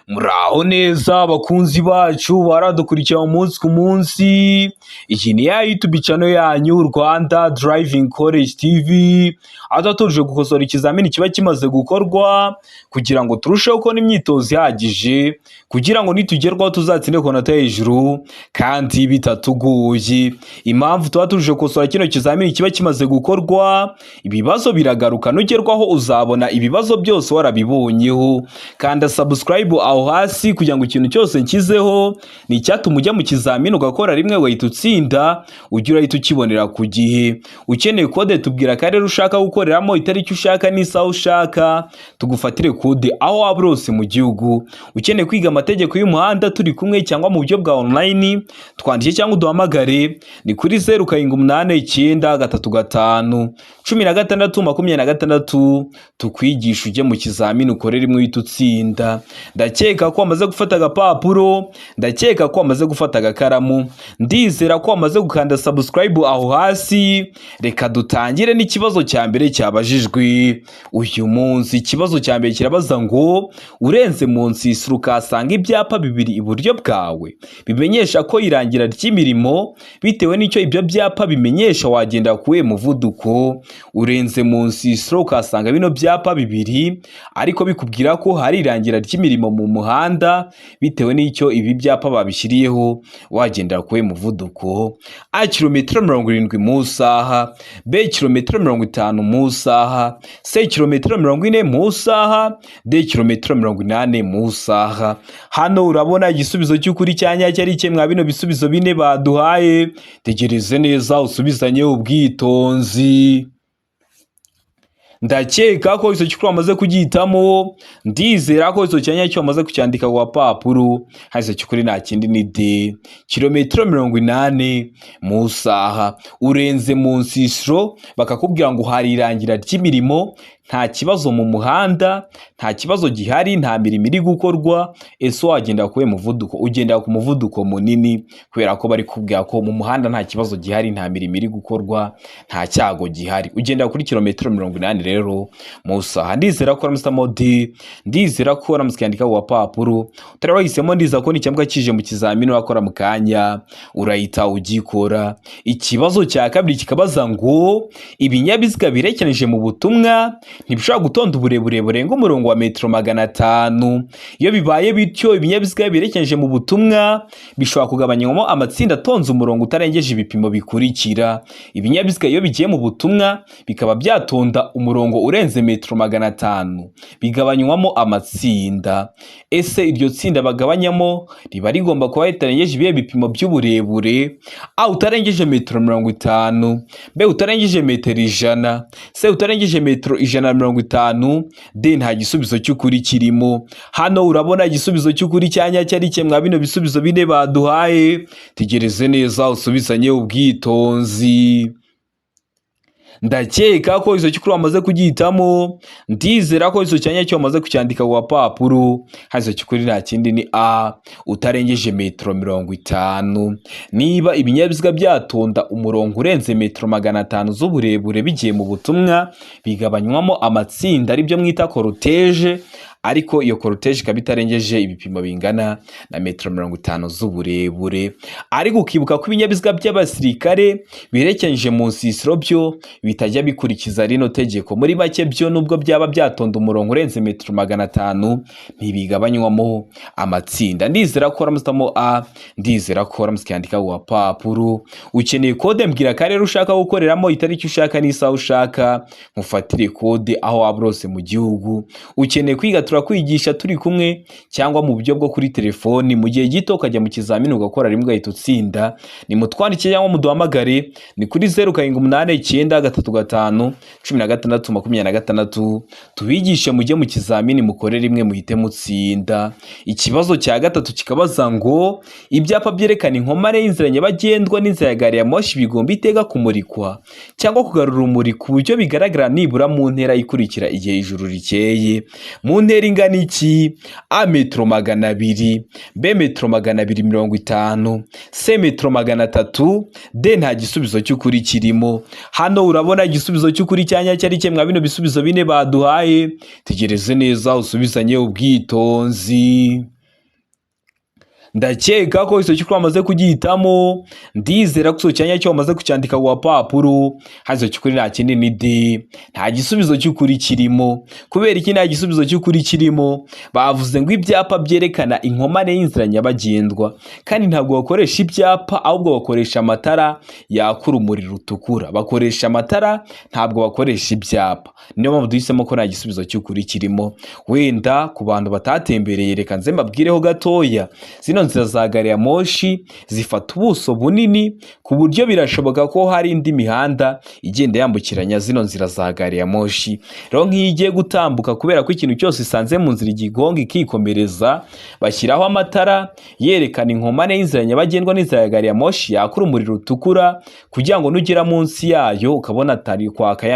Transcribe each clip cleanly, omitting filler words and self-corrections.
Muraho neza abakunzi bacu baradukurikira umunsi ku munsi. Iyi ni ya YouTube channel yanyu Rwanda Driving College TV. Aho tuje gukosora ikizamini kiba kimaze gukorwa kugira ngo turusheho kubona imyitozo ihagije, kugira ngo nitugerwaho tuzatsinde konata hejuru kandi bitatuguye. Impamvu tuba tuje gukosora kino kizamini kiba kimaze gukorwa, ibibazo biragaruka, nugerwaho uzabona ibibazo byose warabibonyeho. Kanda subscribe aho hasi kugira ngo ikintu cyose nkizeho ni icyatuma ujya mu kizamini ugakora rimwe wahita utsinda, ujye urahita ukibonera ku gihe. Ukeneye kode tubwira akarere ushaka gukoreramo, itariki ushaka n'isaha ushaka, tugufatire kode aho waba urose mu gihugu. Ukeneye kwiga amategeko y'umuhanda turi kumwe cyangwa mu buryo bwa online, twandike cyangwa uduhamagare ni kuri 0789351626 tukwigisha ujye mu kizamini ukorere rimwe uhita utsinda. Ndakeka ko wamaze gufata agapapuro, ndakeka ko wamaze gufata agakaramu, ndizera ko wamaze gukanda subscribe aho hasi. Reka dutangire n'ikibazo cya mbere cyabajijwe uyu munsi. Ikibazo cya mbere kirabaza ngo urenze mu nsisiro ukasanga ibyapa bibiri iburyo bwawe bimenyesha ko irangira ry'imirimo, bitewe n'icyo ibyo byapa bimenyesha wagenda kuwe muvuduko. Urenze mu nsisiro ukasanga bino byapa bibiri ariko bikubwira ko hari irangira ry'imirimo mu muhanda, bitewe n'icyo ibi byapa babishyiriyeho wagendera kuwe muvuduko: A kilometero 70 mu saha, B kilometero 50 mu saha, C kilometero 40 mu saha, D kilometero 80 mu saha. Hano urabona igisubizo cy'ukuri cyanyacyo ari kimwe bino bisubizo bine baduhaye. Tegereze neza usubizanye ubwitonzi. Ndakeka ko iso cyukuru wamaze kugihitamo, ndizera ko iso cyanya cyo wamaze kucyandika ku papuro. Haiso cyukuri nta kindi ni D kilometero 80 mu saha. Urenze mu nsisiro bakakubwira ngo hari irangira ry'imirimo, nta kibazo mu muhanda, nta kibazo gihari, nta mirimo iri gukorwa, ese wagenda kuwe muvuduko, ugenda ku muvuduko munini kubera ko bari kubwira ko mu muhanda nta kibazo gihari, nta mirimo iri gukorwa, nta cyago gihari. Ugenda kuri kilometero 80 rero mu saha. Ndizera ko ramusamo D, ndizera ko ramuskandika ku papuro. Utarahisemo ndiza ko n'icyambwa kije mu kizamini wakora mu kanya urahita ugikora. Ikibazo cya kabiri kikabaza ngo ibinyabiziga birekeneje mu butumwa ntibishobora gutonda uburebure burenga umurongo wa metero 500. Iyo bibaye bityo ibinyabiziga birekeneje mu butumwa bishobora kugabanywamo amatsinda atonze umurongo utarengeje ibipimo bikurikira. Ibinyabiziga iyo bigiye mu butumwa bikaba byatonda umurongo urenze metero 500 bigabanywamo amatsinda. Ese iryo tsinda bagabanyamo riba rigomba kuba ritarengeje ibihe bipimo by'uburebure: A utarengeje metero 50, B utarengeje metero 100, C utarengeje metero 150, D nta gisubizo cy'ukuri kirimo. Hano urabona igisubizo cy'ukuri cyanyacyo ari kimwe bino bisubizo bine baduhaye. Tegereze neza usubizanye ubwitonzi. Ndakeka ko iso cyukuru wamaze kugihitamo, ndizera ko iso cyanya cyo wamaze kucyandika ku papuro. Haiso cyukuri nta kindi ni A utarengeje metero 50. Niba ibinyabiziga byatonda umurongo urenze metero 500 z'uburebure bigiye mu butumwa bigabanywamo amatsinda ari byo mwita cortege, ariko iyo cortege ikaba itarengeje ibipimo bingana na metero 50 z'uburebure. Ariko ukibuka ko ibinyabiziga by'abasirikare birekeneje mu nsisiro byo bitajya bikurikiza rino tegeko. Muri make byo nubwo byaba byatonda umurongo urenze metero 500 ntibigabanywamo amatsinda. Ndizera ko ramusitamo A, ndizera ko ramuskandika ku papuro. Ukeneye kode mbwira akarere ushaka gukoreramo, itariki ushaka n'isaha ushaka, mufatire kode aho waba urose mu gihugu. Ukeneye kwiga turakwigisha turi kumwe cyangwa mu buryo bwo kuri telefoni, mu gihe gito ukajya mu kizamini ugakora rimwe ugahita utsinda. Ni mutwandike cyangwa muduhamagare ni kuri 0789351626 tubigishe mujye mu kizamini mukore rimwe muhite mutsinda. Ikibazo cya gatatu kikabaza ngo ibyapa byerekana inkomane y'inzira nyabagendwa n'inzira ya gari ya moshi bigomba iteka kumurikwa cyangwa kugarura urumuri ku buryo bigaragara nibura mu ntera ikurikira igihe ijuru rikeye. Mu ntera ingana iki? A metero 200, B metero 250, C metero 300, D nta gisubizo cy'ukuri kirimo. Hano urabona igisubizo cy'ukuri cyanyacyo ari kimwe bino bisubizo bine baduhaye. Tegereze neza usubizanye ubwitonzi. ndakeka ko iso cyukuri wamaze kugihitamo, ndizera ko iso cyanya cyo wamaze kucyandika ku papuro, hazo cyukuri nta kindi ni D, nta gisubizo cy'ukuri kirimo. Kubera iki nta gisubizo cy'ukuri kirimo? Bavuze ngo ibyapa byerekana inkomane y'inzira nyabagendwa, kandi ntabwo bakoresha ibyapa ahubwo bakoresha amatara yakura urumuri rutukura, bakoresha amatara ntabwo bakoresha ibyapa. Niyo mpamvu duhisemo ko nta gisubizo cy'ukuri kirimo. Wenda ku bantu batatembereye, reka nze mbabwireho gatoya, zino nzira za gari ya moshi zifata ubuso bunini ku buryo birashoboka ko hari indi mihanda igenda yambukiranya zino nzira za gari ya moshi. Rero nk'iyo igiye gutambuka, kubera ko ikintu cyose isanze mu nzira igigonga ikikomereza, bashyiraho amatara yerekana inkomane y'inzira nyabagendwa n'inzira ya gari ya moshi yakura urumuri rutukura, kugira ngo nugera munsi yayo ukabona atari kwaka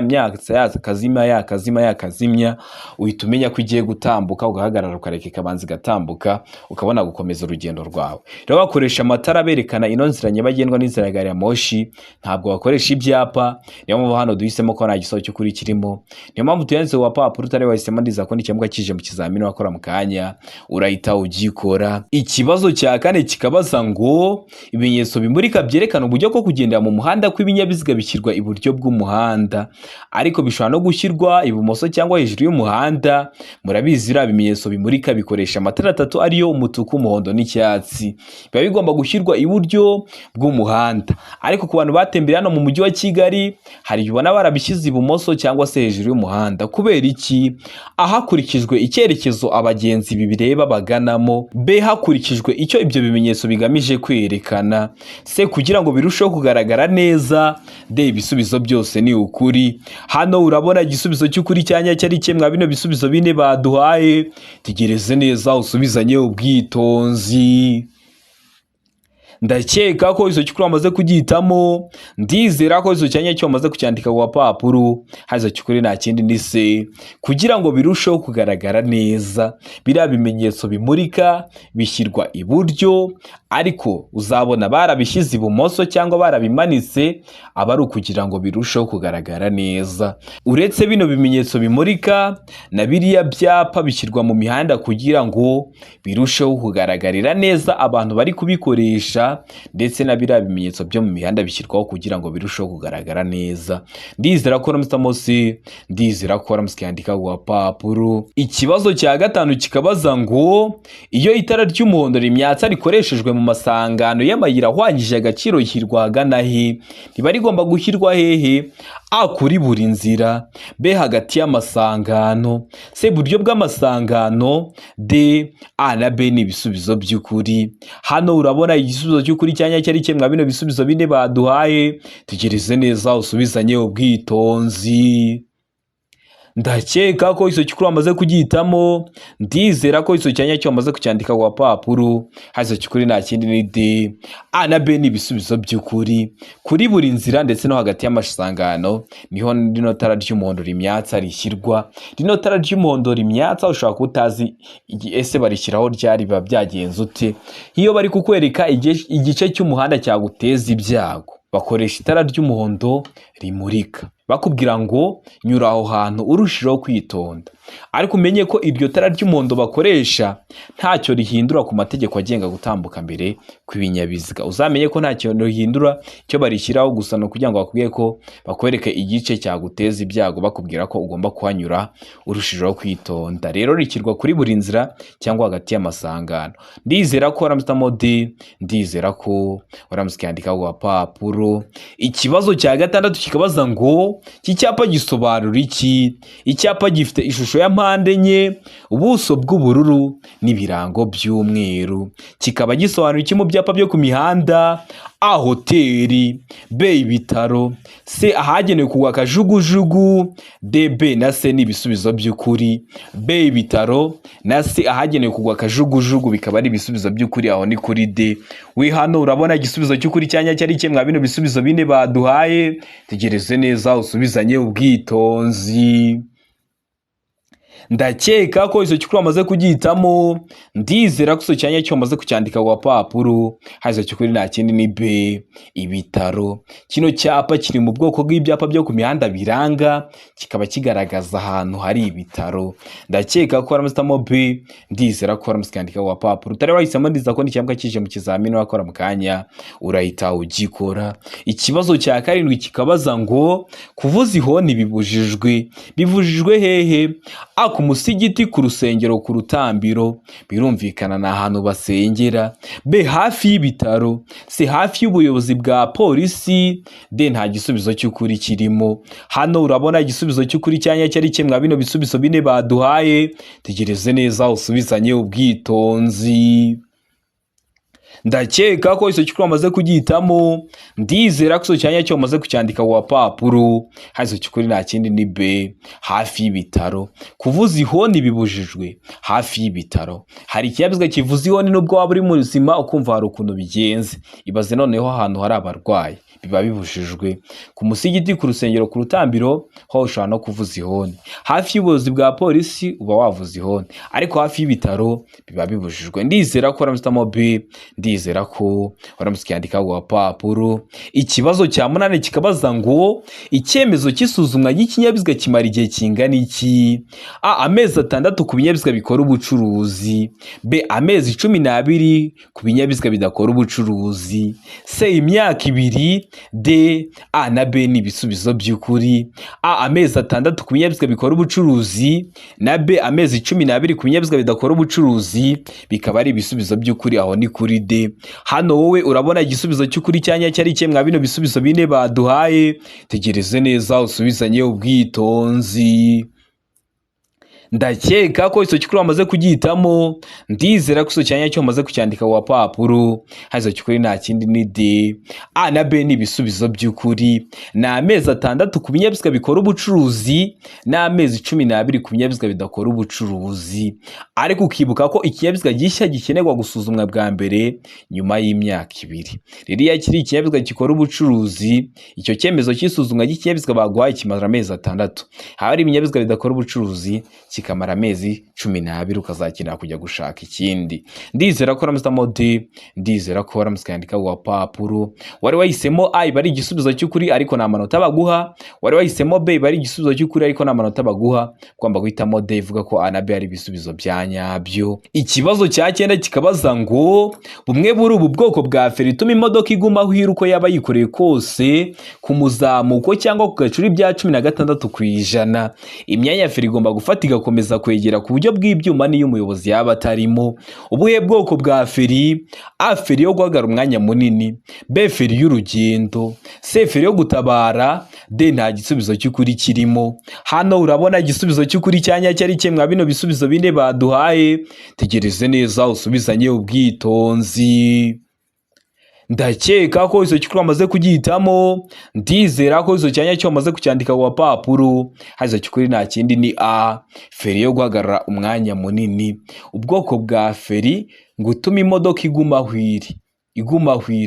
yakazimya, uhita umenya ko igiye gutambuka, ugahagarara ukareka ikabanza igatambuka, ukabona gukomeza urugendo rwawe. Rero bakoresha amatara berekana ino nzira nyabagendwa n'inzira ya gari ya moshi, ntabwo bakoresha ibyapa. Niyo mpamvu hano duhisemo ko nta gisubizo cy'ukuri kirimo. Niyo mpamvu tuyanze wa papuro utari wahisemo, ndiza ko n'ikimuga kije mu kizamini wakora mu kanya urahita ugikora. Ikibazo cya kane kikabaza ngo ibimenyetso bimurika byerekana uburyo bwo kugendera mu muhanda kw'ibinyabiziga bishyirwa iburyo bw'umuhanda, ariko bishobora no gushyirwa ibumoso cyangwa hejuru y'umuhanda. Murabizi biriya bimenyetso bimurika bikoresha amatara atatu ariyo umutuku, umuhondo n'icyatsi. Biba bigomba gushyirwa iburyo bw'umuhanda, ariko ku bantu batembereye hano mu mujyi wa Kigali hari ubona barabishyize ibumoso cyangwa se hejuru y'umuhanda. Kubera iki? Hakurikijwe icyerekezo abagenzi bireba baganamo, B hakurikijwe icyo ibyo bimenyetso bigamije kwerekana, C kugira ngo birusheho kugaragara neza, D ibisubizo byose ni ukuri. Hano urabona igisubizo cy'ukuri cyanya cyari kimwe bino bisubizo bine baduhaye. Tegereze neza usubizanye ubwitonzi. Ndakeka ko izo cyukuri wamaze kugihitamo, ndizera ko izo cyanya cyo wamaze kucyandika ku papuro, hazo cyukuri nta kindi ni C, kugira ngo birusheho kugaragara neza. Biriya bimenyetso bimurika bishyirwa iburyo, ariko uzabona barabishyize ibumoso cyangwa barabimanitse, aba ari ukugira ngo birusheho kugaragara neza. Uretse bino bimenyetso bimurika, na biriya byapa bishyirwa mu mihanda kugira ngo birusheho kugaragarira neza abantu bari kubikoresha, ndetse na biriya bimenyetso byo mu mihanda bishyirwaho kugira ngo birusheho kugaragara neza. Ndizera ko ramutse, ndizera ko ramutse ku papuro. Ikibazo cya gatanu kikabaza ngo iyo itara ry'umuhondo rimyatsa rikoreshejwe mu masangano y'amayira ahwanyije agaciro hishyirwa agana he? Riba rigomba gushyirwa hehe? A kuri buri nzira, B hagati y'amasangano, C buryo bw'amasangano, D A na B ni ibisubizo by'ukuri. Hano urabona igisubizo cy'ukuri cyanya cyari kimwe bino bisubizo bine baduhaye. Tegereze neza usubizanye ubwitonzi. Ndakeka ko iso cyukuri wamaze kugihitamo, ndizera ko iso cyanya cyo wamaze kucyandika ku papuro, hazo cyukuri nta kindi ni D, A na B ni ibisubizo by'ukuri. Kuri buri nzira ndetse no hagati y'amasangano niho rino tara ry'umuhondo rimyatsa rishyirwa. Rino tara ry'umuhondo rimyatsa ushobora kutazi ese barishyiraho ryari biba byagenze ute. Iyo bari kukwereka igice cy'umuhanda cyaguteza ibyago, bakoresha itara ry'umuhondo rimurika, bakubwira ngo nyura aho hantu urushijeho kwitonda. Ariko umenye ko iryo tara ry'umuhondo bakoresha ntacyo rihindura ku mategeko agenga gutambuka mbere kw'ibinyabiziga. Uzamenye ko ntacyo rihindura, cyo barishyiraho gusa no kugira ngo bakubwiye ko bakwereke igice cyaguteza ibyago, bakubwira ko ugomba kuhanyura urushijeho kwitonda. Rero rikirwa kuri buri nzira cyangwa hagati y'amasangano. Ndizera ko waramutamo D, ndizera ko waramutse ku papuro. Ikibazo cya gatandatu kikabaza ngo iki cyapa gisobanura iki? Icyapa gifite ishusho ya mpande enye, ubuso bw'ubururu n'ibirango by'umweru. Kikaba gisobanura iki mu byapa byo ku mihanda? A hoteli, B ibitaro, C ahagenewe kugwa akajugujugu, D B na C ni ibisubizo by'ukuri. B ibitaro na C ahagenewe kugwa akajugujugu bikaba ari ibisubizo by'ukuri, aho ni kuri D. We hano urabona igisubizo cy'ukuri cyanya cyari kimwe bino bisubizo bine baduhaye. Tegereze neza usubizanye ubwitonzi. ndakeka ko izo cyukuri wamaze kugihitamo, ndizera ko izo cyanya cyo wamaze kucyandika ku gapapuro. Izo cyukuri nta kindi ni B, ibitaro. Kino cyapa kiri mu bwoko bw'ibyapa byo ku mihanda biranga, kikaba kigaragaza ahantu hari ibitaro. Ndakeka ko waramutamo B, ndizera ko waramusikandika ku gapapuro. Utari wahisemo, ndiza ko n'icyambwa kije mu kizamini wakora mu kanya urahita ugikora. Ikibazo cya karindwi kikabaza ngo kuvuza ihoni bibujijwe. Bibujijwe hehe? A, ku musigiti, ku rusengero, ku rutambiro. Birumvikana ni ahantu basengera. B, hafi y'ibitaro. C, hafi y'ubuyobozi bwa polisi. D, nta gisubizo cy'ukuri kirimo. Hano urabona igisubizo cy'ukuri cyanya cyari kimwe bino bisubizo bine baduhaye. Tegereze neza usubizanye ubwitonzi. Ndakeka ko iso cyukuri wamaze kugihitamo, ndizera ko iso cyanya cyo wamaze kucyandika ku gapapuro. Iso cyukuri nta kindi ni B, hafi y'ibitaro. Kuvuza ihoni bibujijwe hafi y'ibitaro. Hari ikinyabiziga kivuza ihoni nubwo waba uri muzima ukumva hari ukuntu bigenze. Ibaze noneho ahantu hari abarwayi, biba bibujijwe. Ku musigiti, ku rusengero, ku rutambiro ho ushobora no kuvuza ihoni. Hafi y'ubuyobozi bwa polisi uba wavuza ihoni, ariko hafi y'ibitaro biba bibujijwe. Ndizera ko waramutamo B, ndizera ko waramusikandika ku gapapuro. Ikibazo cya 8 kikabaza ngo icyemezo cy'isuzumwa y'ikinyabiziga kimara igihe kingana iki? A, amezi 6 ku binyabiziga bikora ubucuruzi. B, amezi 12 ku binyabiziga bidakora ubucuruzi. C, imyaka 2. D, A na B ni ibisubizo by'ukuri. A, amezi 6 ku binyabiziga bikora ubucuruzi, na B, amezi 12 ku binyabiziga bidakora ubucuruzi, bikaba ari ibisubizo by'ukuri. Aho ni kuri D. Hano wowe urabona igisubizo cy'ukuri cyanya cyari kimwe bino bisubizo bine baduhaye. Tegereze neza usubizanye ubwitonzi. Ndakeka ko iso cyukuri wamaze kugihitamo, ndizera ko iso cyanya cyo wamaze kucyandika ku gapapuro. Izo cyukuri nta kindi ni D. A na B ni ibisubizo by'ukuri. Ni amezi 6 ku binyabiziga bikora ubucuruzi, n'amezi 12 ku binyabiziga bidakora ubucuruzi. Ariko ukibuka ko ikinyabiziga gishya gikenerwa gusuzumwa bwa mbere nyuma y'imyaka 2. Rero iyo kiri ikinyabiziga gikora ubucuruzi, icyo cyemezo cy'isuzumwa y'ikinyabiziga baguhaye kimara amezi 6. Hari ibinyabiziga bidakora ubucuruzi kikamara amezi 12 ukazakenera kujya gushaka ikindi. Ndizera ko waramutamo D, ndizera ko waramusikandika ku gapapuro. Wari wahisemo A, bari igisubizo cy'ukuri ariko nta manota baguha. Wari wahisemo B, bari igisubizo cy'ukuri ariko nta manota baguha. Kwamba guhitamo D ivuga ko A na B ari ibisubizo bya nyabyo. Ikibazo cya 9 kikabaza ngo bumwe buri ubu bwoko bwa feri ituma imodoka iguma aho iri uko yaba yikoreye kose ku muzamuko cyangwa ku gacuri bya 16%. Imyanya ya feri igomba gufata igakomeza kwegera ku buryo bw'ibyuma niyo umuyobozi yaba atarimo. Ubuhe bwoko bwa feri? A, feri yo guhagarara umwanya munini. B, feri y'urugendo. C, feri yo gutabara. D, nta gisubizo cy'ukuri kirimo. Hano urabona igisubizo cy'ukuri cyanya cyari kimwe bino bisubizo bine baduhaye. Tegereze neza usubizanye ubwitonzi. Ndakeka ko iso cyukuri wamaze kugihitamo, ndizera ko iso cyanya cyo wamaze kucyandika ku gapapuro. Izo cyukuri nta kindi ni A, feri yo guhagarara umwanya munini. Ubwoko bwa feri ngo utuma imodoka iguma aho iri.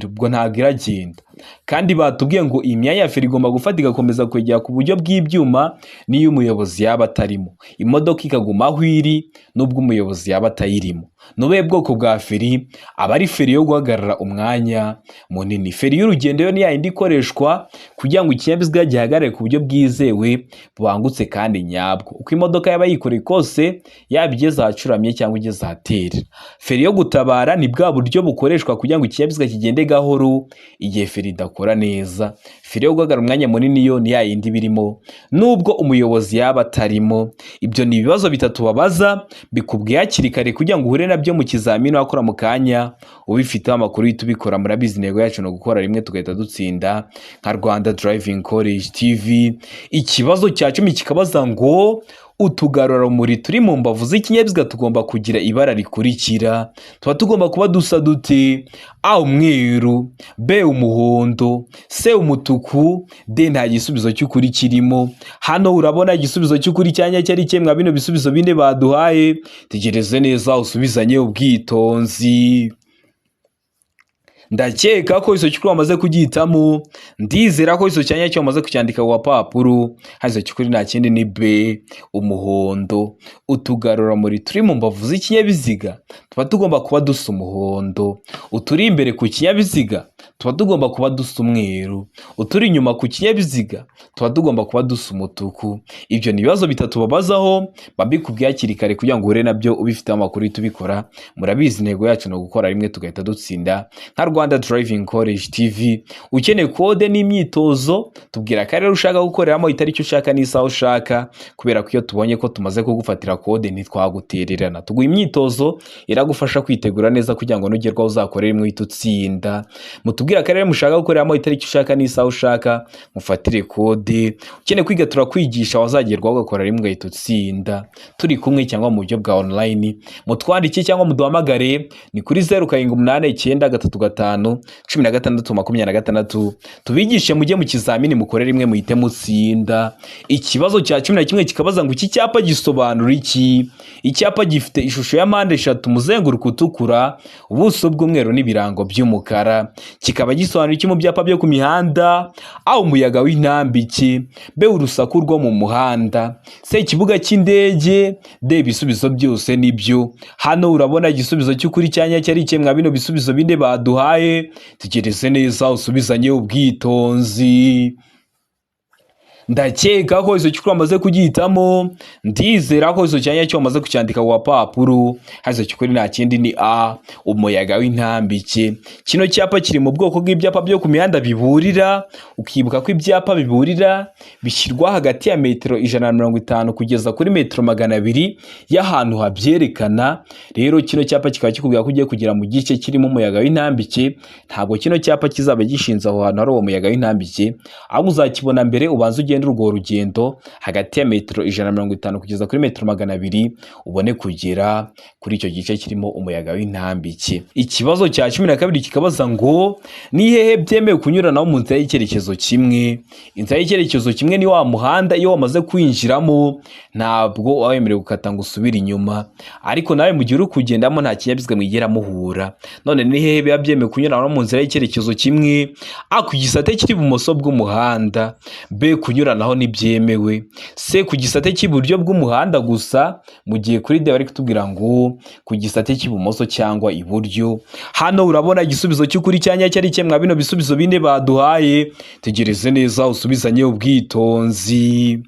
Ubwo ntabwo iragenda. Kandi batubwiye ngo imyanya ya feri igomba gufata igakomeza kwegera ku buryo bw'ibyuma niyo umuyobozi yaba atarimo. Imodoka ikaguma aho iri nubwo umuyobozi yaba atayirimo. Nubuhe bwoko bwa feri? Aba ari feri yo guhagarara umwanya munini. Feri y'urugendo yo ni yindi ikoreshwa kugira ngo ikinyabiziga gihagarare ku buryo bwizewe bubangutse kandi nyabwo. Uko imodoka yaba yikoreye kose, yaba igeze ahacuramye cyangwa igeze ahatera. Feri yo gutabara ni bwa buryo bukoreshwa kugira ngo ikinyabiziga kigende gahoro igihe feri idakora neza. Feri yo guhagarara umwanya munini yo ni yindi birimo nubwo umuyobozi yaba atarimo. Ibyo ni ibibazo bitatu babaza bikubwiye hakiri kare kugira ngo uhure nabyo mu kizamini wakora mu kanya. Ubifite amakuru y'itubikora murabizi intego yacu no gukora rimwe tugahita dutsinda nka Rwanda Driving College TV. Ikibazo cya 10 kikabaza ngo utugarurarumuri turi mu mbavu z'ikinyabiziga tugomba kugira ibara rikurikira. Tuba tugomba kuba dusa dute? A, umweru. B, umuhondo. C, umutuku. D, nta gisubizo cy'ukuri kirimo. Hano urabona igisubizo cy'ukuri cyanya cyari kimwe bino bisubizo bine baduhaye. Tegereze neza usubizanye ubwitonzi. ndakeka ko iso cyukuri wamaze kugihitamo, ndizera ko iso cyanya cyo wamaze kucyandika ku gapapuro. Hazo cyukuri nta kindi ni B, umuhondo. Utugarura muri turi mu mbavu z'ikinyabiziga tuba tugomba kuba dusa umuhondo, uturi imbere ku kinyabiziga tuba tugomba kuba dusa umweru, uturi inyuma ku kinyabiziga tuba tugomba kuba dusa umutuku. Ibyo ni ibibazo bitatu babazaho, babikubwiye hakiri kare kugira ngo uhure nabyo ubifite amakuru tubikora. Murabizi intego yacu no gukora rimwe tugahita dutsinda. Nka Rwanda Driving College TV, ukeneye kode n'imyitozo tubwira akarere ushaka gukoreramo, itariki ushaka n'isaha ushaka, kubera ko iyo tubonye ko tumaze kugufatira kode ntitwagutererana. Tuguha imyitozo iragufasha kwitegura neza kugira ngo nugerwaho uzakorere imwe uhite utsinda. Mutubwira akarere mushaka gukoreramo, itariki ushaka n'isaha ushaka, mufatire kode. Ukeneye kwiga turakwigisha, wazagerwaho ugakora rimwe ugahita utsinda. Turi kumwe cyangwa mu buryo bwa online, mutwandike cyangwa muduhamagare ni kuri 0789531626, tubigishe mujye mu kizamini mukorere imwe muhite mutsinda. Ikibazo cya 11 kikabaza ngo iki cyapa gisobanura iki? Icyapa gifite ishusho ya mpande eshatu, umuzenguruko utukura, ubuso bw'umweru n'ibirango by'umukara. Kikaba gisobanura iki mu byapa byo ku mihanda? A, umuyaga w'intambike. B, urusaku rwo mu muhanda. C, ikibuga cy'indege. D, ibisubizo byose nibyo. Hano urabona igisubizo cy'ukuri cyanya cyari ikemwa bino bisubizo bine baduhaye. Tegereze neza usubizanye ubwitonzi. Ndakeka ko iso cyukuri wamaze kugihitamo, ndizera ko iso cyanya cyo wamaze kucyandika ku gapapuro. Hazo cyukuri nta kindi ni A, umuyaga w'intambike. Kino cyapa kiri mu bwoko bw'ibyapa byo ku mihanda biburira. Ukibuka ko ibyapa biburira bishyirwa hagati ya metero 150 kugeza kuri metero 200 y'ahantu habyerekana. Rero kino cyapa kikaba kikubwira ko ugiye kugera mu gice kirimo umuyaga w'intambike. Ntabwo kino cyapa kizaba gishinze aho hantu hari uwo muyaga w'intambike, ahubwo uzakibona mbere ubanza urwo rugendo hagati ya metero 150 kugeza kuri metero 200 ubone kugera kuri icyo gice kirimo umuyaga w'intambike. Ikibazo cya 12 kikabaza ngo ni hehe byemewe kunyuranaho mu nzira y'icyerekezo kimwe? Inzira y'icyerekezo kimwe ni wa muhanda iyo wamaze kwinjiramo ntabwo wawemerewe gukata ngo usubire inyuma, ariko nawe mu gihe uri kugendamo nta kinyabiziga mwigera muhura. None ni hehe biba byemewe kunyuranaho mu nzira y'icyerekezo kimwe? A, ku gisate kiri ibumoso bw'umuhanda. B, kunyuranaho nibyemewe. C, ku gisate cy'iburyo bw'umuhanda gusa, mu gihe kuri D bari kutubwira ngo ku gisate cy'ibumoso cyangwa iburyo. Hano urabona igisubizo cy'ukuri cyanya cyari ikemwa bino bisubizo bine baduhaye. Tegereze neza usubizanye ubwitonzi.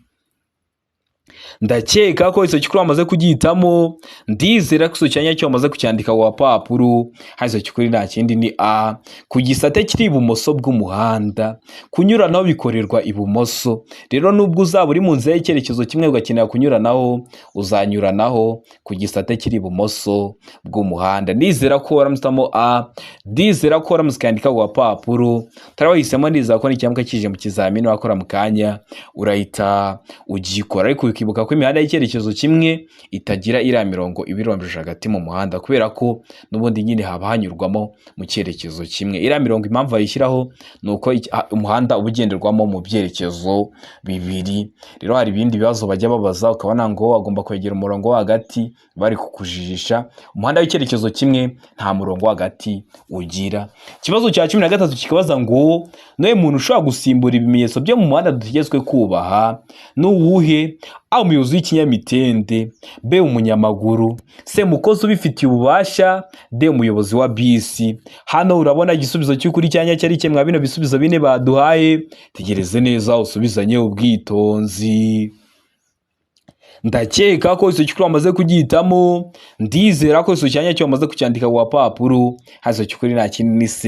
Ndakeka ko iso cyukuri wamaze kugihitamo, ndizera ko iso cyanya cyo wamaze kucyandika ku gapapuro. Hazo cyukuri nta kindi ni A, ku gisate kiri ibumoso bw'umuhanda. Kunyuranaho bikorerwa ibumoso. Rero nubwo uzaba uri mu nzira y'icyerekezo kimwe ugakenera kunyuranaho, uzanyuranaho ku gisate kiri ibumoso bw'umuhanda. Ndizera ko waramusitamo A, ndizera ko waramusikandika ku gapapuro. Tarabahisemo ndizera ko n'icyambwa kije mu kizamini wakora mu kanya urahita ugikora. Ariko ukibuka ko imihanda y'icyerekezo kimwe itagira iriya mirongo ibirombeje hagati mu muhanda, kubera ko n'ubundi nyine haba hanyurwamo mu cyerekezo kimwe. Iriya mirongo impamvu ayishyiraho ni uko umuhanda uba ugenderwamo mu byerekezo bibiri. Rero hari ibindi bibazo bajya babaza ukabona ngo agomba kwegera umurongo wo hagati, bari kukujijisha. Umuhanda w'icyerekezo kimwe nta murongo wo hagati ugira. Ikibazo cya 13 kikabaza ngo noye muntu ushobora gusimbura ibimenyetso byo mu muhanda dutegetswe kubaha n'uwuhe? A, umuyobozi w'ikinyamitende. B, umunyamaguru. C, mukozi ubifitiye ububasha. D, umuyobozi wa bisi. Hano urabona igisubizo cy'ukuri cyanya cyari ikemwa bino bisubizo bine baduhaye. Tegereze neza usubizanye ubwitonzi. Ndakeka ko iso cyukuri wamaze kugihitamo, ndizera ko iso cyanya cyo wamaze kucyandika ku gapapuro. Hazo cyukuri nta kindi ni C,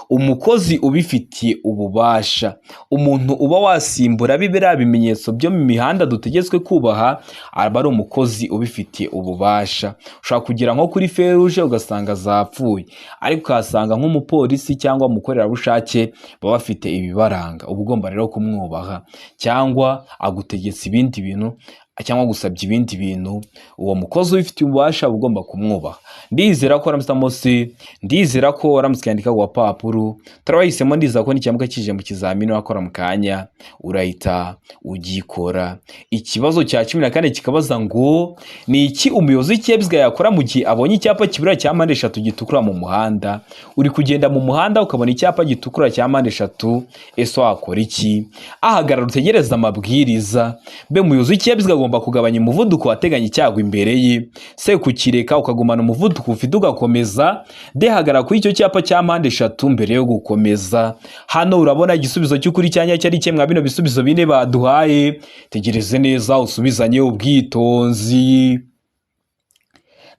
umukozi ubifitiye ububasha. Umuntu uba wasimbura bibera bimenyetso byo mu mihanda dutegetswe kubaha aba ari umukozi ubifitiye ububasha. Ushaka kugira nko kuri feruje ugasanga zapfuye, ariko ukasanga nk'umupolisi cyangwa umukorerabushake baba bafite ibibaranga, uba ugomba rero kumwubaha. Cyangwa agutegetse ibindi bintu cyangwa gusabye ibindi bintu, uwo mukozi ubifitiye ububasha ugomba kumwubaha. Ndizera ko Ramsey Mosi, ndizera ko waramutse kwandika ku papuro, turabahisemo, ndizera ko n'ikimuka kije mu kizamini wakora mu kanya urahita ugikora. Ikibazo cya 14 kikabaza ngo ni iki umuyobozi w'ikinyabiziga yakora mu gihe abonye icyapa kibura cya mpande eshatu gitukura mu muhanda? Uri kugenda mu muhanda ukabona icyapa gitukura cya mpande eshatu, ese wakora iki? Ahagarara utegereza amabwiriza. Be umuyobozi w'ikinyabiziga agomba kugabanya umuvuduko wateganya icyago imbere ye, se kukireka ukagumana umuvuduko ufite ugakomeza, de hagarara kuri icyo cyapa cya mpande eshatu mbere yo gukomeza. Hano urabona igisubizo cy'ukuri cyanya cyari kimwe bino bisubizo bine baduhaye, tegereze neza usubizanye ubwitonzi.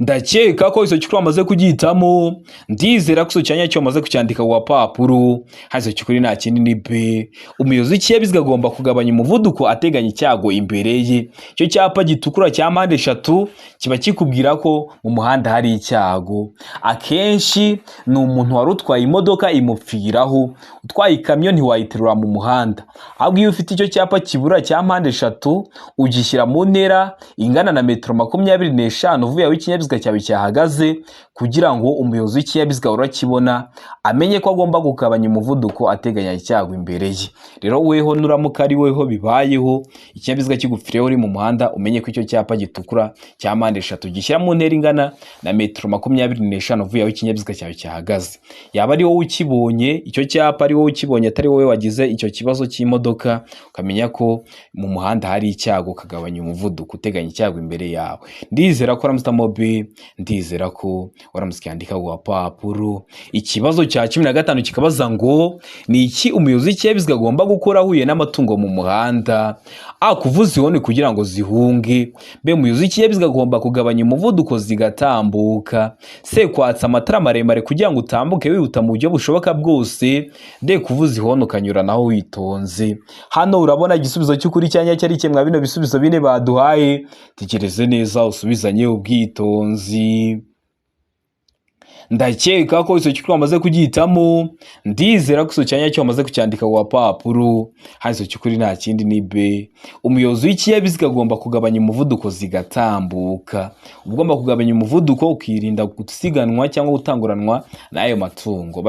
Ndakeka ko iso cyukuri wamaze kugihitamo, ndizera ko iso cyanya cyo wamaze kucyandika ku papuro. Hazo cyukuri nta kindi ni B. Umuyobozi w'ikinyabiziga agomba kugabanya umuvuduko ateganya icyago imbere ye. Icyo cyapa gitukura cya mpande eshatu kiba kikubwira ko mu muhanda hari icyago. Akenshi ni umuntu wari utwaye imodoka imupfiraho, utwaye ikamyo ntiwayiterura mu muhanda. Ahubwo iyo ufite icyo cyapa kibura cya mpande eshatu ugishyira mu ntera ingana na metero 25 uvuye aho ikinyabiziga cyawe cyahagaze, kugira ngo umuyobozi w'ikinyabiziga urakibona amenye ko agomba gukabanya umuvuduko ateganya icyago imbere ye. Rero weho nuramuka ari weho bibayeho ikinyabiziga kigupfireho uri mu muhanda, umenye ko icyo cyapa gitukura cya mpande eshatu gishyira mu ntera ingana na metero 25 uvuye aho ikinyabiziga cyawe cyahagaze. Yaba ari wowe ukibonye icyo cyapa, ari wowe ukibonye atari wowe wagize icyo kibazo cy'imodoka, ukamenya ko mu muhanda hari icyago, ukagabanya umuvuduko uteganya icyago imbere yawe. Ndizera ko Ramsey Mobi, ndizera ko waramutse kwandika ku papuro. Ikibazo cya 15 kikabaza ngo ni iki umuyobozi w'ikinyabiziga agomba gukora ahuye n'amatungo mu muhanda? A, kuvuza ihoni kugira ngo zihunge. B, umuyobozi w'ikinyabiziga agomba kugabanya umuvuduko zigatambuka. C, kwatsa amatara maremare kugira ngo utambuke wihuta mu buryo bushoboka bwose. D, kuvuza ihoni ukanyura naho witonze. Hano urabona igisubizo cy'ukuri cyanya cyari kimwe bino bisubizo bine baduhaye, tekereze neza usubizanye ubwitonzi. Ndakeka ko iso cyukuri wamaze kugihitamo, ndizera ko iso cyanya cyo wamaze kucyandika ku papuro. Hazo cyukuri nta kindi ni B. Umuyobozi w'ikinyabiziga agomba kugabanya umuvuduko zigatambuka. Ugomba kugabanya umuvuduko ukirinda gusiganwa cyangwa gutanguranwa n'ayo matungo.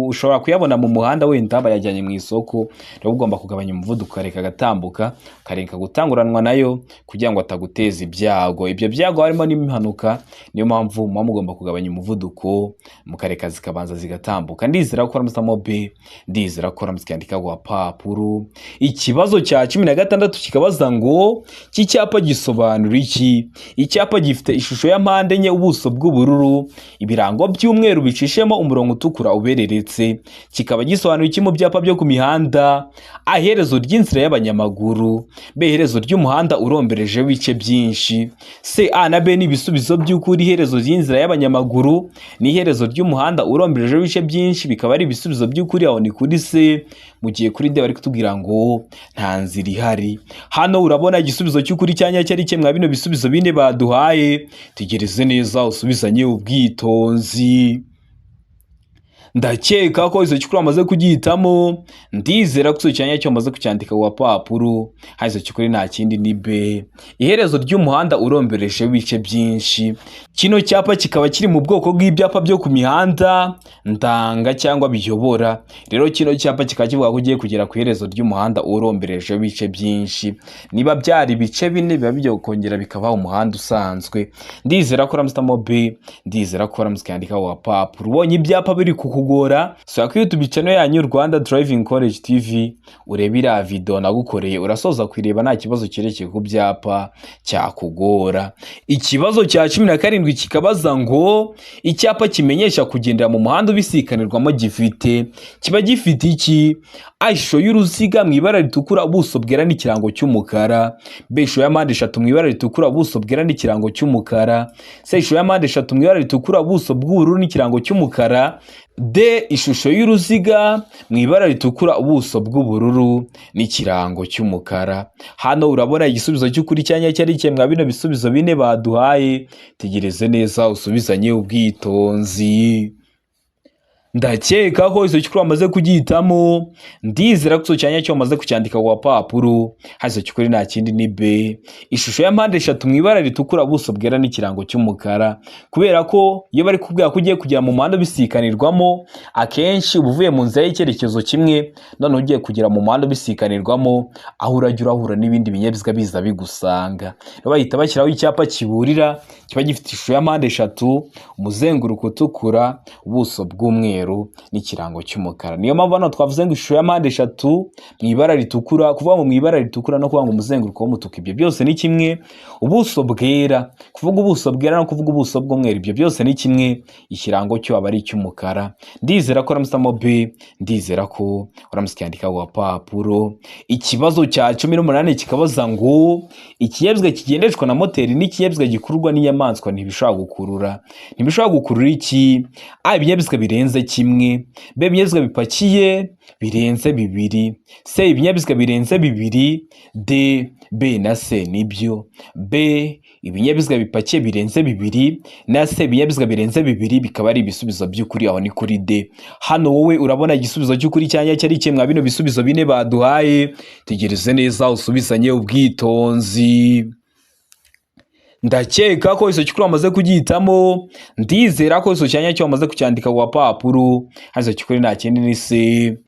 Ushobora kuyabona mu muhanda wenda bayajyanye mu isoko, rero ugomba kugabanya umuvuduko kareka gatambuka, karenka gutanguranwa nayo kugira ngo ataguteza ibyago. Ibyo byago harimo n'impanuka, niyo mpamvu mugomba kugabanya umuvuduko mukareka zikabanza zigatambuka. Ndizera ko Ramsey Mobi, ndizera ko Ramsey kwandika ku papuro. Ikibazo cya 16 kikabaza ngo iki cyapa gisobanura iki? Icyapa gifite ishusho ya mpande enye, ubuso bw'ubururu, ibirango by'umweru bicishemo umurongo utukura ubereretse. Kikaba gisobanura iki mu byapa byo ku mihanda? A, iherezo ry'inzira y'abanyamaguru. B, iherezo ry'umuhanda urombereje ibice byinshi. C, A na B ni ibisubizo by'ukuri. Iherezo ry'inzira y'abanyamaguru ni iherezo ry'umuhanda urombereje ibice byinshi, bikaba ari ibisubizo by'ukuri. Aho ni kuri C. Mu gihe kuri D bari kutubwira ngo nta nzira ihari. Hano urabona igisubizo cy'ukuri cyanya cyari kimwe bino bisubizo bine baduhaye, tegereze neza usubizanye ubwitonzi. Ndakeka ko izo cyukuri wamaze kugihitamo, ndizera ko izo cyanya cyo wamaze kucyandika ku papuro. Hazo cyukuri nta kindi ni B. Iherezo ry'umuhanda urombereje ibice byinshi. Kino cyapa kikaba kiri mu bwoko bw'ibyapa byo ku mihanda ndanga cyangwa biyobora. Rero kino cyapa kikaba kivuga ko ugiye kugera ku iherezo ry'umuhanda urombereje ibice byinshi. Niba byari ibice bine biba bijya kongera bikaba umuhanda usanzwe. Ndizera ko Ramsey Mobi, ndizera ko Ramsey kwandika ku papuro. Ubonye ibyapa biri kukugora, so ku YouTube channel yanyu Rwanda Driving College TV, urebira video nagukoreye urasoza kwireba nta kibazo kirekeye ku byapa cyakugora. Ikibazo cya 17 kikabaza ngo icyapa kimenyesha kugendera mu muhanda ubisikanirwamo kiba gifite iki? A, ishusho y'uruziga mu ibara ritukura, ubuso bwera n'ikirango cy'umukara. B, ishusho ya mpande eshatu mu ibara ritukura, ubuso bwera n'ikirango cy'umukara. C, ishusho ya mpande eshatu mu ibara ritukura, ubuso bw'ubururu n'ikirango cy'umukara. D, ishusho y'uruziga mu ibara ritukura, ubuso bw'ubururu n'ikirango cy'umukara. Hano urabona igisubizo cy'ukuri cyanya cyari kimwe bino bisubizo bine baduhaye, tegereze neza usubizanye ubwitonzi. ndakeka ko iso cyukuri wamaze kugihitamo, ndizera ko iso cyanya cyo wamaze kucyandika ku papuro. Hazo cyukuri nta kindi ni B, ishusho ya mpande eshatu mu ibara ritukura, buso bwera n'ikirango cy'umukara. Kubera ko iyo bari kubwira ko ugiye kugera mu muhanda bisikanirwamo, akenshi ubuvuye mu nzira y'icyerekezo kimwe, none ugiye kugera mu muhanda bisikanirwamo, aho urajya urahura n'ibindi binyabiziga biza bigusanga. Bahita bashyiraho icyapa kiburira, kiba gifite ishusho ya mpande eshatu, umuzenguruko utukura, ubuso bw'umweru n'ikirango cy'umukara. Niyo mpamvu hano twavuze ngo ishusho ya mpande eshatu mu ibara ritukura, kuvuga ngo mu ibara ritukura no kuvuga ngo umuzenguruko w'umutuku, ibyo byose ni kimwe. Ubuso bwera, kuvuga ubuso bwera no kuvuga ubuso bw'umweru, ibyo byose ni kimwe. Ikirango cyo aba ari icy'umukara. Ndizera ko uramusamo B, ndizera ko uramusikandika ku papuro. Ikibazo cya 18 kikabaza ngo ikinyabiziga kigendeshwa na moteri n'ikinyabiziga gikururwa n'inyamaswa ntibishobora gukurura. Ntibishobora gukurura iki? A, ibinyabiziga birenze kimwe. B, ibinyabiziga bipakiye birenze bibiri. C, ibinyabiziga birenze bibiri. D, B na C nibyo. B, ibinyabiziga bipakiye birenze bibiri, na C, ibinyabiziga birenze bibiri, bikaba ari ibisubizo by'ukuri. Aho ni kuri D. Hano wowe urabona igisubizo cy'ukuri cyanya cyari kimwe bino bisubizo bine baduhaye. Tegereze neza usubizanye ubwitonzi. Ndakeka ko iso cyukuri wamaze kugihitamo, ndizera ko iso cyanya cyo wamaze kucyandika ku papuro. Hazo cyukuri nta kindi ni C,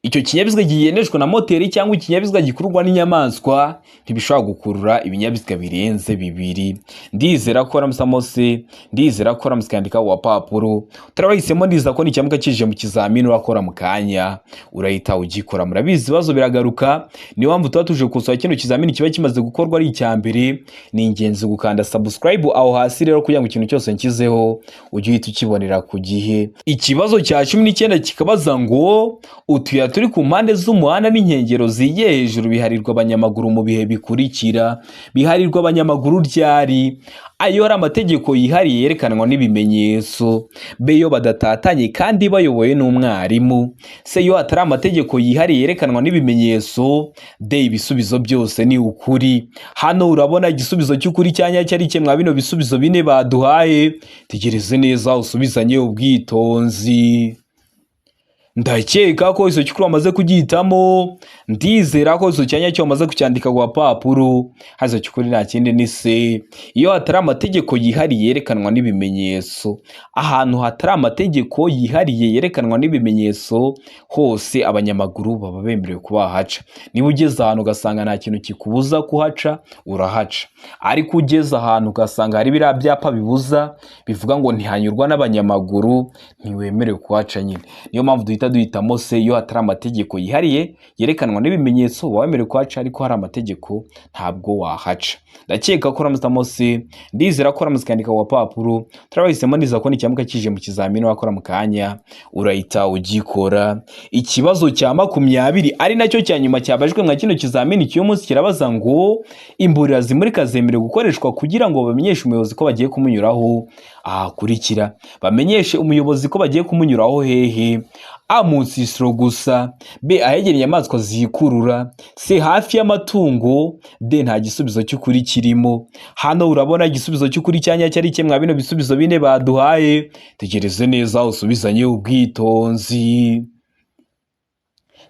icyo kinyabiziga kigendeshwa na moteri cyangwa ikinyabiziga gikururwa n'inyamaswa ntibishobora gukurura ibinyabiziga birenze bibiri. Ndizera ko uramusamo C, ndizera ko uramusikandika ku papuro. Turabahisemo, ndiza ko nicyamuka kije mu kizamini urakora mu kanya urahita ugikora. Murabizi ibibazo biragaruka, niyo mpamvu tuba tuje gukosora kino kizamini kiba kimaze gukorwa ari icyambere. Ni ingenzi gukanda subscribe aho hasi rero kugira ngo ikintu cyose nkizeho ujye uhita ukibonera ku gihe. Ikibazo cya 19 kikabaza ngo utuyira turi ku mpande z'umuhanda n'inkengero zigiye hejuru biharirwa abanyamaguru mu bihe bikurikira. Biharirwa abanyamaguru ryari? Ayo ari amategeko yihariye yerekanwa n'ibimenyetso. B, yo badatatanye kandi bayoboye n'umwarimu. C, yo atari amategeko yihariye yerekanwa n'ibimenyetso. D, ibisubizo byose ni ukuri. Hano urabona igisubizo cy'ukuri cyanya cyari kimwe bino bisubizo bine baduhaye. Tegereze neza usubizanye ubwitonzi. Ndakeka ko iso cyukuri wamaze kugihitamo, ndizera ko iso cyanya cyo wamaze kucyandika ku papuro. Hazo cyukuri nta kindi ni C, iyo hatari amategeko yihariye yerekanwa n'ibimenyetso. Ahantu hatari amategeko yihariye yerekanwa n'ibimenyetso hose abanyamaguru baba bemerewe kuba haca. Niba ugeze ahantu ugasanga nta kintu kikubuza kuhaca, urahaca. Ariko ugeze ahantu ugasanga hari biriya byapa bibuza bivuga ngo ntihanyurwa n'abanyamaguru, ntiwemerewe kuhaca nyine. Niyo mpamvu duhitamo C, iyo hatari amategeko yihariye yerekanwa n'ibimenyetso wawemerewe kuhaca, ariko hari amategeko ntabwo wahaca. Ndakeka ko uramusamo C, ndizera ko uramusikandika ku papuro. Turabahisemo, ndiza ko nicyamuka kije mu kizamini wakora mu kanya urahita ugikora. Ikibazo cya 20 ari nacyo cya nyuma cyabajwe mwa kino kizamini cy'uyu munsi kirabaza ngo imburira zimurika zemerewe gukoreshwa kugira ngo bamenyeshe umuyobozi ko bagiye kumunyuraho ahakurikira. Bamenyeshe umuyobozi ko bagiye kumunyuraho hehe? A, mu nsisiro gusa. B, ahegereye inyamaswa zikurura. C, hafi y'amatungo. D, nta gisubizo cy'ukuri kirimo. Hano urabona igisubizo cy'ukuri cyanya cyari kimwe bino bisubizo bine baduhaye. Tegereze neza usubizanye ubwitonzi.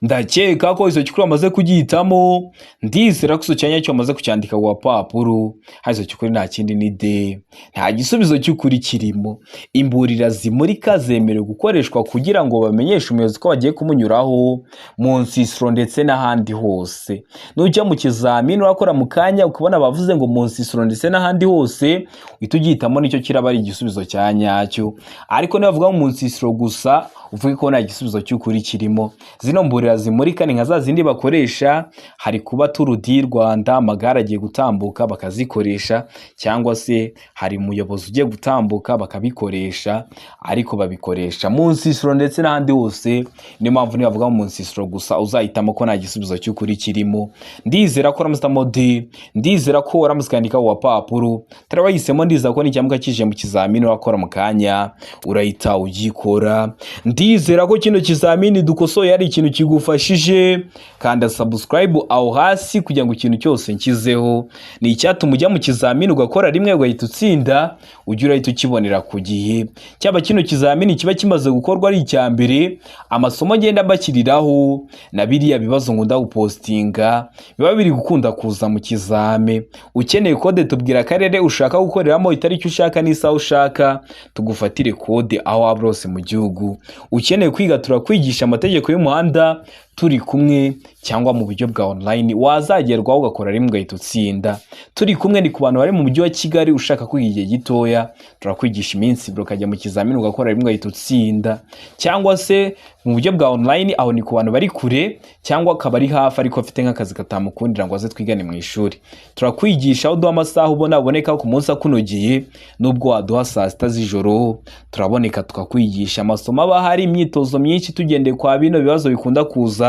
Ndakeka ko iso cyukuri wamaze kugihitamo, ndizera ko iso cyanya cyo wamaze kucyandika ku papuro. Hazo cyukuri nta kindi ni D, nta gisubizo cy'ukuri kirimo. Imburira zimurika zemerewe gukoreshwa kugira ngo bamenyeshe umuyobozi ko bagiye kumunyuraho mu nsisiro ndetse n'ahandi hose. Nujya mu kizamini urakora mu kanya ukabona bavuze ngo mu nsisiro ndetse n'ahandi hose, uhita ugihitamo, nicyo kiraba ari igisubizo cya nyacyo. Ariko niba bavuga mu nsisiro gusa uvuge ko nta gisubizo cy'ukuri kirimo. Zino mburira zimurika ni nka za zindi bakoresha hari kuba Tour du Rwanda, amagare agiye gutambuka bakazikoresha, cyangwa se hari umuyobozi ugiye gutambuka bakabikoresha, ariko babikoresha mu nsisiro ndetse n'ahandi hose. Niyo mpamvu niba bavuga mu nsisiro gusa uzahitamo ko nta gisubizo cy'ukuri kirimo. Ndizera ko uramusamo D, ndizera ko uramusikandika ku papuro. Turabahisemo, ndizera ko nicyamuka kije mu kizamini wakora mu kanya urahita ugikora. Ndizera ko kino kizamini dukosoye ari ikintu bigufashije kanda subscribe aho hasi kugira ngo ikintu cyose nkizeho ni icyatuma ujya mu kizamini ugakora rimwe ugahita utsinda ujya urahita ukibonera ku gihe. Cyaba kino kizamini kiba kimaze gukorwa ari icya mbere, amasomo ngenda mbakiriraho na biriya bibazo ngunda gupostinga biba biri gukunda kuza mu kizame. Ukeneye kode tubwira akarere ushaka gukoreramo, itariki ushaka n'isaha ushaka, tugufatire kode aho waba hose mu gihugu. Ukeneye kwiga turakwigisha amategeko y'umuhanda turi kumwe, cyangwa mu buryo bwa online wazagerwaho ugakora rimwe ugahita utsinda. Turi kumwe ni ku bantu bari mu mujyi wa Kigali ushaka kwiga igihe gitoya, turakwigisha iminsi ibiri ukajya mu kizamini ugakora rimwe ugahita utsinda. Cyangwa se mu buryo bwa online aho ni ku bantu bari kure cyangwa akaba ari hafi ariko afite nk'akazi katamukundira ngo aze twigane mu ishuri. Turakwigisha aho duha amasaha ubona aboneka ku munsi akunogeye, nubwo waduha saa sita z'ijoro turaboneka tukakwigisha. Amasomo aba hari imyitozo myinshi tugendeye kwa bino bibazo bikunda kuza,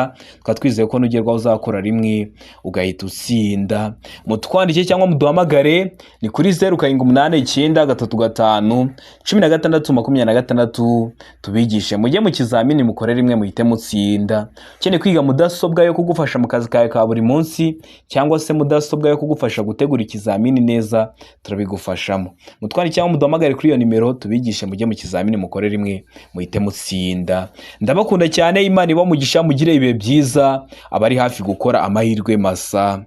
twizeye ko nugerwaho uzakora rimwe ugahita utsinda. Mutwandike cyangwa muduhamagare ni kuri 0789351626 tubigishe mujye mu kizamini mukore rimwe muhite mutsinda. Ukeneye kwiga mudasobwa yo kugufasha mu kazi kawe ka buri munsi cyangwa se mudasobwa yo kugufasha gutegura ikizamini neza, turabigufashamo. Mutwandike cyangwa muduhamagare kuri iyo nimero tubigishe mujye mu kizamini mukore rimwe muhite mutsinda. Ndabakunda cyane, Imana iba mugisha, mugire ibihe byiza abari hafi gukora amahirwe masa.